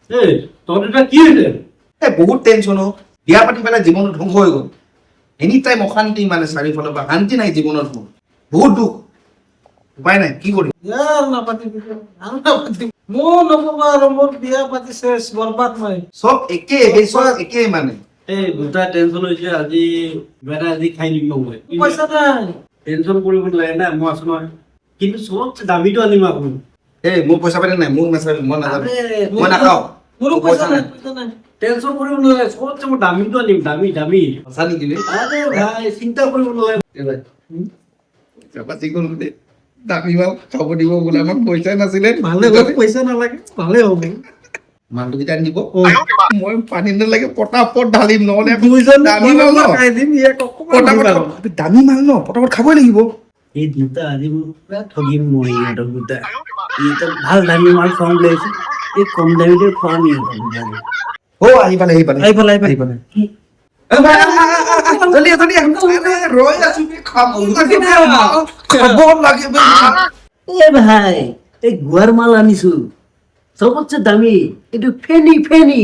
এই তোৰ এটা কি হইছে বহুত টেনশ্যন বিয়া পাতি পেলাই জীৱনটো ধ্বংস হৈ গ'ল এনি টাইম অশান্তি মানে চাৰিওফালৰ পৰা শান্তি নাই জীৱনত মোৰ বহুত দুখ উপায় নাই কি কৰিম ইয়াৰ নাপাতিবি আৰু নাপাতিবি মোৰ নকবা আৰু মোৰ বিয়া পাতি চেছ বৰবাদ মই চব একেই সেই চব একেই মানে এই দুটা টেনশ্যন হৈছে আজি কিবা এটা আজি খাই নিব মই পইচা নাই টেনশ্যন কৰিব নালাগে না মই আছো নহয় কিন্তু চবতছে দামীটো আনিম আপুনি এই মোৰ পইচা পাতি নাই মোক নাচাবি মই নাজানো আৰে, মই নাখাওঁ মোৰো মোৰ পইচা নাই পইচা নাই টেনশ্যন কৰিব নালাগে চবতছে মই দামীটো আনিম দামী দামী সঁচা নেকি বে? আৰে ভাই চিন্তা কৰিব নালাগে পইচা পাতি গ'ল দে দামী মাল খাব দিব বোলে আমাক পইচাই নাছিলে ভালে হ'ল পইচা নালাগে ভালে হ'ব মালটোকেইটা আনি দিব মই পানী নালাগে পটাপট ঢালিম নহ'লে আকৌ দুইজন দামী মাল ন খাই দিম ইয়াক অকণমান পটাপট দামী মাল ন পটাপট খাবই লাগিব এই দুটা আজি মই পুৰা ঠগিম মই ইহঁতক দুটা ইহঁতক ভাল দামী মাল খুৱাম বুলি আহিছো এই কম দামীতে খুৱাম ইহঁতক দুটাক। আহি পালে আহি পালে জলদি জলদি ৰৈ আছো বে, খাব লাগে বে। এ ভাই এই গুৱাৰ মাল আনিছো চবতছে দামী এইটো ফেনি ফেনি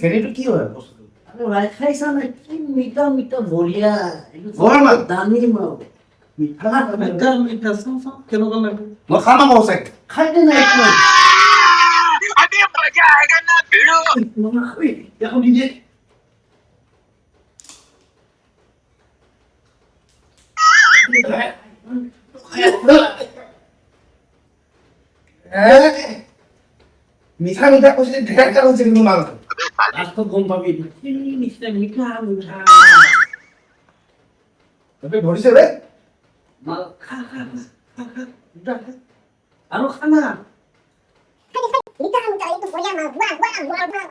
ফেনীটো কি হয় বস্তুটো? আরে ভাই খাইছা না কি মিঠা মিঠা বঢ়িয়া গুৱাৰ মাল? দামী মাল মিঠা মিঠা মিঠা চাওঁ চাওঁ কেনেকুৱা লাগে মই খাম আকৌ সঁচাকে খাই দে না একদম अभी मजा आएगा ना भिड़ो এখন নিজে মিঠা মিঠা কৈছিলে ঢেৰ খাই হৈছে কিন্তু মাল লাষ্টত গম পাবি ফেনি নিচিনা মিঠা মিঠা ধৰিছে বে মাল খা খা খা খা দুটা খা আৰু খানা Ini kan itu punya mah, buang.